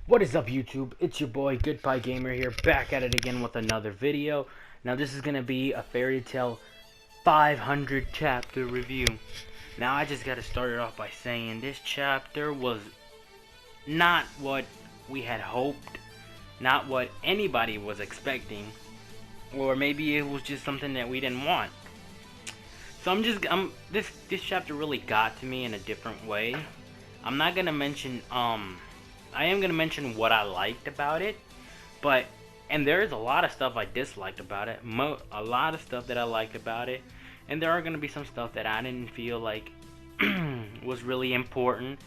What is up, YouTube? It's your boy Goodbye Gamer here, back at it again with another video. Now this is gonna be a Fairy Tail 500 chapter review. Now I just gotta start it off by saying this chapter was not what we had hoped, not what anybody was expecting, or maybe it was just something that we didn't want. So this chapter really got to me in a different way. I'm not gonna mention I am going to mention what I liked about it, and there is a lot of stuff I disliked about it, a lot of stuff that I liked about it, and there are going to be some stuff that I didn't feel like was really important,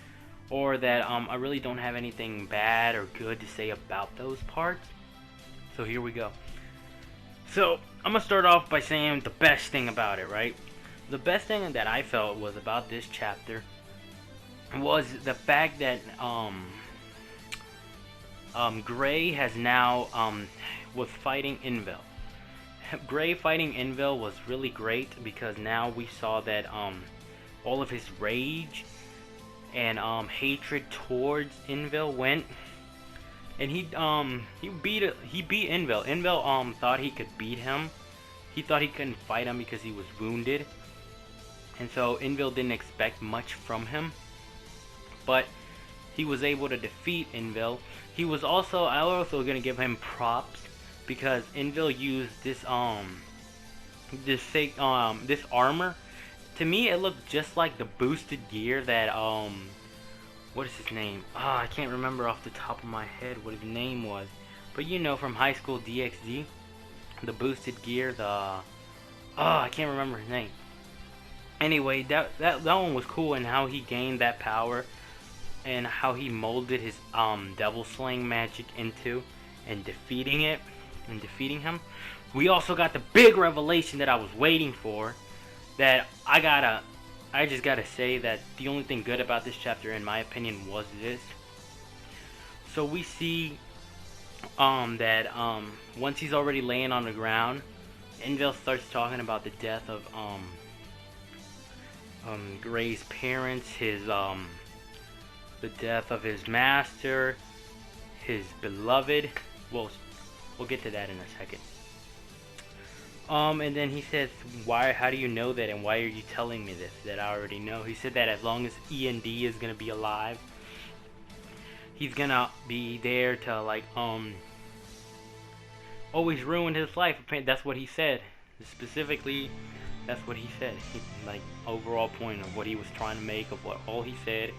or that I really don't have anything bad or good to say about those parts. So here we go. So I'm going to start off by saying the best thing about it, right? The best thing that I felt was about this chapter was the fact that Gray has now was fighting Invil. Gray fighting Invil was really great because now we saw that all of his rage and hatred towards Invil went, and he beat Invil. Invil thought he could beat him. He thought he couldn't fight him because he was wounded, and so Invil didn't expect much from him, but he was able to defeat Invil. I was also gonna give him props because Invil used this this armor. To me, it looked just like the boosted gear that what is his name? I can't remember off the top of my head what his name was, but you know, from High School DxD, the boosted gear. I can't remember his name. Anyway, that one was cool, and how he gained that power, and how he molded his devil slaying magic into and defeating him. We also got the big revelation that I was waiting for, that I just gotta say that the only thing good about this chapter, in my opinion, was this. So we see that once he's already laying on the ground, Invil starts talking about the death of Gray's parents, the death of his master, his beloved. We'll get to that in a second. And then he says, how do you know that, and why are you telling me this that I already know? He said that as long as END is gonna be alive, he's gonna be there to always ruin his life. That's what he said. Specifically, that's what he said. Overall point of what he was trying to make, of what all he said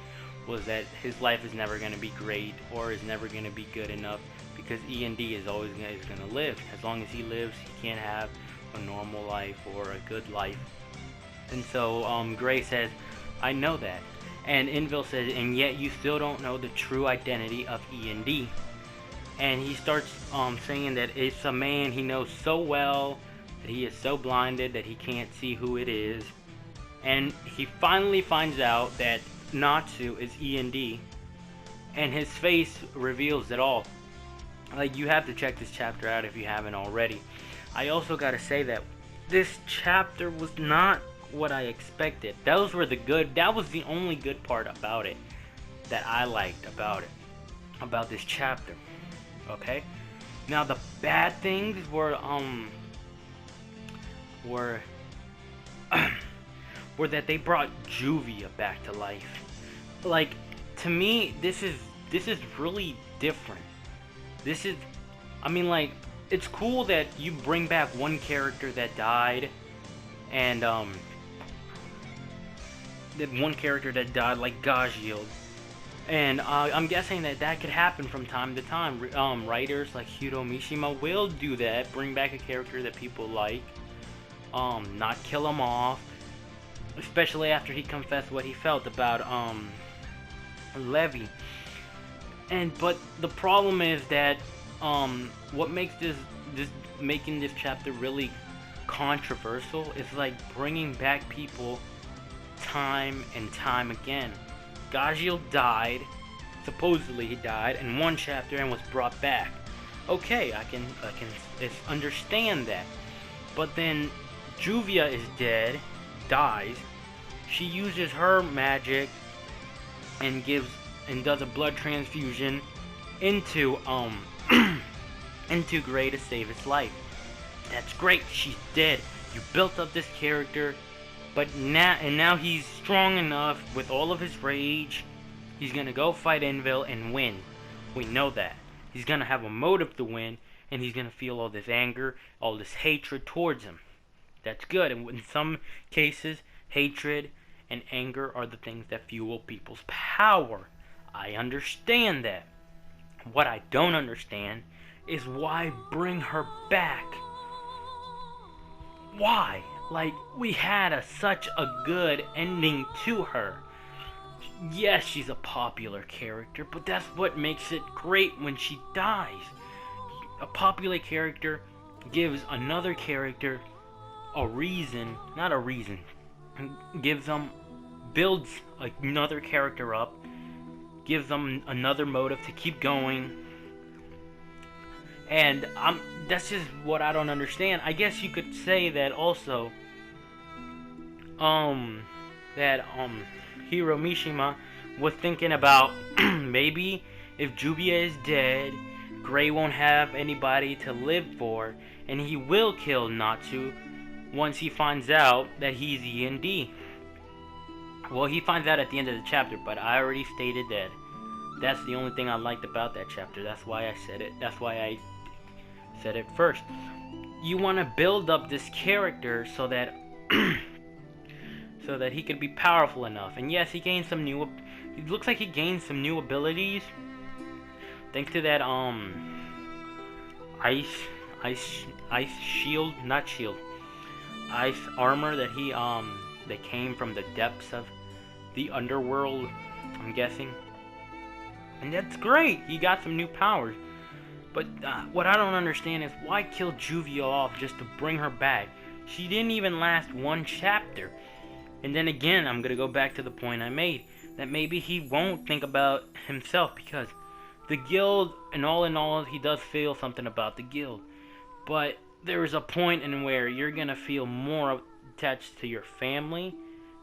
was that his life is never going to be great, or is never going to be good enough, because END is always going to live. As long as he lives, he can't have a normal life or a good life. And so Gray says, I know that. And Invil says, and yet you still don't know the true identity of END. And he starts saying that it's a man he knows so well, that he is so blinded that he can't see who it is. And he finally finds out that Natsu is END, and his face reveals it all. You have to check this chapter out if you haven't already. I also gotta say that this chapter was not what I expected. That was the only good part about it that I liked about this chapter. Okay, now the bad things were that they brought Juvia back to life. To me, this is really different. It's cool that you bring back one character that died, and that one character that died, like Gajiel, and I'm guessing that could happen from time to time. Writers like Hiro Mishima will do that, bring back a character that people like, not kill him off, especially after he confessed what he felt about Levi. But the problem is that what makes making this chapter really controversial is bringing back people time and time again. Gajiel died, supposedly he died in one chapter and was brought back. Okay, I can understand that. But then Juvia is dead, dies. She uses her magic and does a blood transfusion into into Gray to save his life. That's great. She's dead. You built up this character, but now he's strong enough with all of his rage. He's gonna go fight Envil and win. We know that. He's gonna have a motive to win, and he's gonna feel all this anger, all this hatred towards him. That's good. And in some cases, hatred and anger are the things that fuel people's power. I understand that. What I don't understand is why bring her back? Why? Like, we had such a good ending to her. Yes, she's a popular character, but that's what makes it great when she dies. A popular character gives another character a reason, not a reason, builds another character up, gives them another motive to keep going. And that's just what I don't understand. I guess you could say that also, Hiro Mishima was thinking about maybe if Juvia is dead, Gray won't have anybody to live for, and he will kill Natsu once he finds out that he's END. Well, he finds out at the end of the chapter, but I already stated that that's the only thing I liked about that chapter. That's why I said it. That's why I said it first. You want to build up this character so that so that he could be powerful enough. And yes, he gained some new. It looks like he gained some new abilities thanks to that ice shield, not shield, ice armor that he that came from the depths of the underworld, I'm guessing. And that's great. He got some new powers. But what I don't understand is why kill Juvia off just to bring her back? She didn't even last one chapter. And then again, I'm going to go back to the point I made, that maybe he won't think about himself, because the guild, and all in all, he does feel something about the guild. But there is a point in where you're going to feel more attached to your family,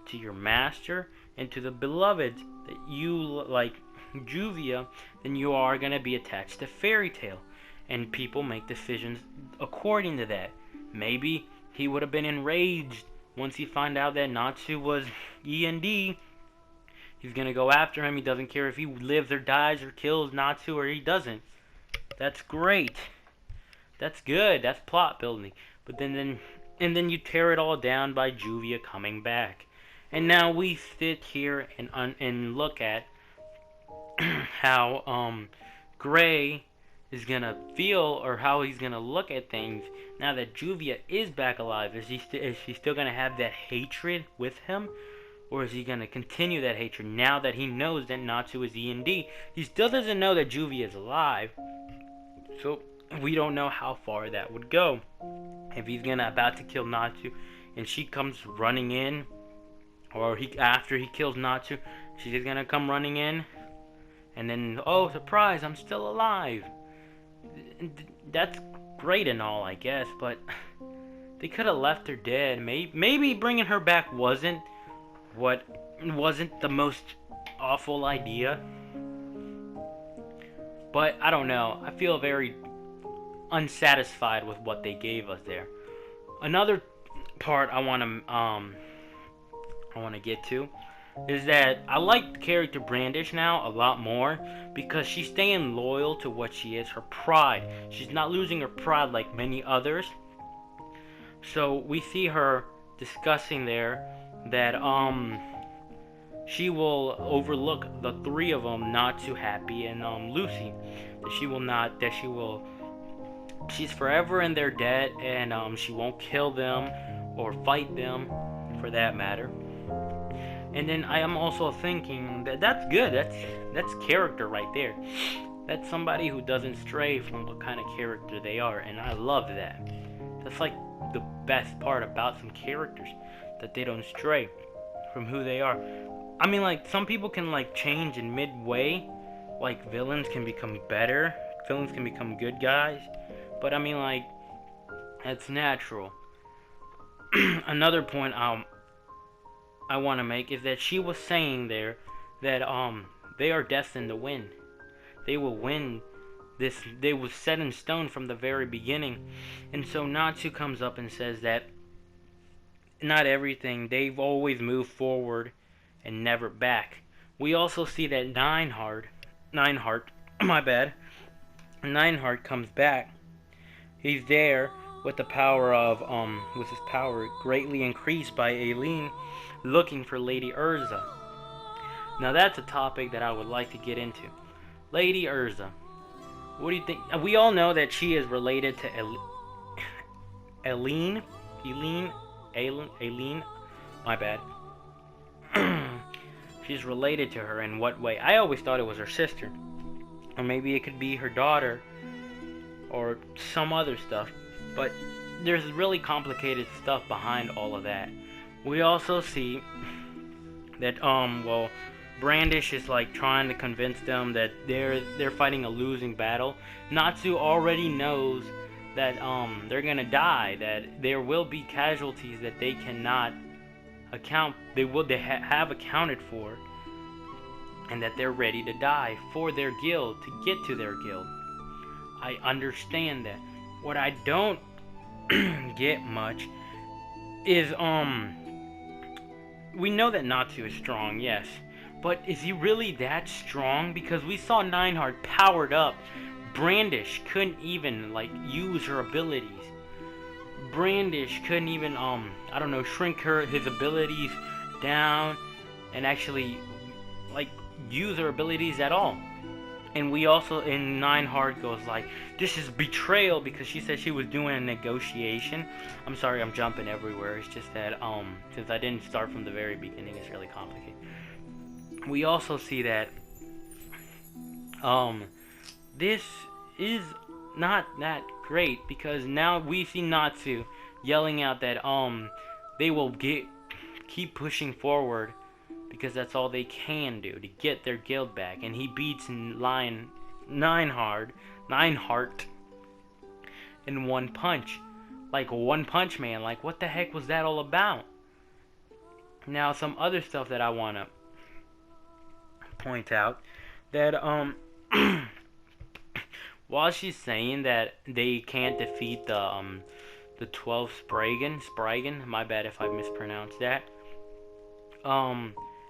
to your master, and to the beloved that you like Juvia, than you are going to be attached to Fairy Tail. And people make decisions according to that. Maybe he would have been enraged once he found out that Natsu was END. He's going to go after him. He doesn't care if he lives or dies or kills Natsu or he doesn't. That's great. That's good. That's plot building. But then you tear it all down by Juvia coming back. And now we sit here and look at how Gray is gonna feel, or how he's gonna look at things now that Juvia is back alive. Is she still gonna have that hatred with him, or is he gonna continue that hatred now that he knows that Natsu is END? He still doesn't know that Juvia is alive, so we don't know how far that would go. If he's about to kill Natsu and she comes running in, or after he kills Natsu, she's just gonna come running in, and then, oh, surprise, I'm still alive. That's great and all, I guess, but they could have left her dead. Maybe bringing her back wasn't the most awful idea. But I don't know. I feel very unsatisfied with what they gave us there. Another part I want to get to is that I like the character Brandish now a lot more, because she's staying loyal to what she is, her pride. She's not losing her pride like many others. So we see her discussing there that she will overlook the three of them, Natsu, Happy, and Lucy. She's forever in their debt, and she won't kill them or fight them, for that matter. And then I am also thinking that's good. That's character right there. That's somebody who doesn't stray from what kind of character they are, and I love that. That's like the best part about some characters, that they don't stray from who they are. I mean, like, some people can like change in midway, like villains can become better, villains can become good guys, but I mean, like, that's natural. Another point I want to make is that she was saying there that they are destined to win. they will win this. They was set in stone from the very beginning. And so Natsu comes up and says that not everything, they've always moved forward and never back. We also see that Nineheart, my bad, Nineheart comes back. He's there with the power of, with his power greatly increased by Aileen, looking for Lady Urza. Now that's a topic that I would like to get into. Lady Urza. What do you think? We all know that she is related to Aileen, my bad. She's related to her in what way? I always thought it was her sister. Or maybe it could be her daughter. Or some other stuff. But there's really complicated stuff behind all of that. We also see that, Brandish is like trying to convince them that they're fighting a losing battle. Natsu already knows that they're gonna die, that there will be casualties that they cannot have accounted for, and that they're ready to die for their guild, to get to their guild. I understand that. What I don't get much is we know that Natsu is strong, yes. But is he really that strong? Because we saw Nineheart powered up. Brandish couldn't even, use her abilities. Brandish couldn't even, shrink his abilities down and actually, use her abilities at all. And we also, in Nineheart goes this is betrayal because she said she was doing a negotiation. I'm sorry, I'm jumping everywhere. It's just that, since I didn't start from the very beginning, it's really complicated. We also see that this is not that great because now we see Natsu yelling out that they will keep pushing forward because that's all they can do to get their guild back, and he beats Nineheart in one punch, like One Punch Man. What the heck was that all about? Now some other stuff that I wanna point out, that while she's saying that they can't defeat the 12 Spriggan, my bad if I mispronounced that,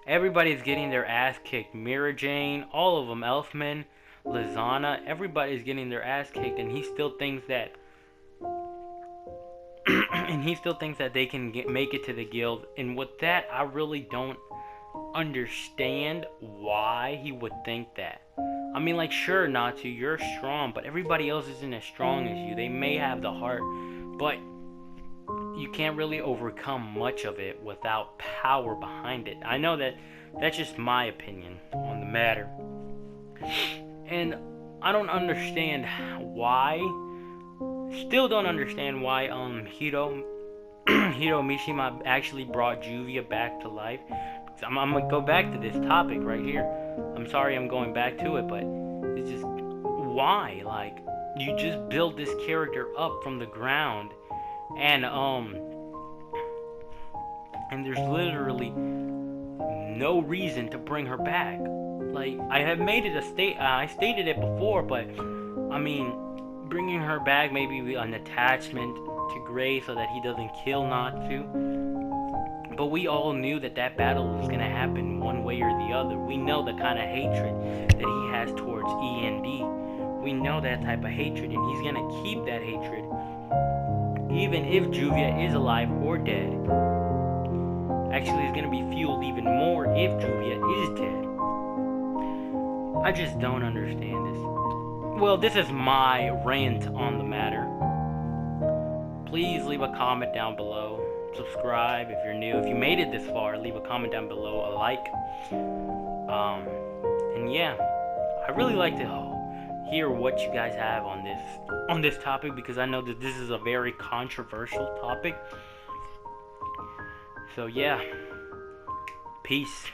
everybody's getting their ass kicked. Mira Jane, all of them, Elfman, Lizana, everybody's getting their ass kicked, and he still thinks that they can make it to the guild. And with that, I really don't understand why he would think that. I mean, sure, Natsu, you're strong, but everybody else isn't as strong as you. They may have the heart, but you can't really overcome much of it without power behind it. I know that's just my opinion on the matter. And I don't understand why, still don't understand why Hiro Mishima actually brought Juvia back to life. I'm gonna go back to this topic right here. I'm sorry I'm going back to it, but it's just, why? You just build this character up from the ground, and there's literally no reason to bring her back. I have made it I stated it before, but I mean, bringing her back, maybe an attachment to Gray so that he doesn't kill Natsu. But we all knew that battle was going to happen one way or the other. We know the kind of hatred that he has towards END. We know that type of hatred, and he's going to keep that hatred even if Juvia is alive or dead. Actually, it's going to be fueled even more if Juvia is dead. I just don't understand this. Well, this is my rant on the matter. Please leave a comment down below. Subscribe if you're new. If you made it this far, leave a comment down below, a like. And yeah, I really like to hear what you guys have on this topic, because I know that this is a very controversial topic. So yeah, peace.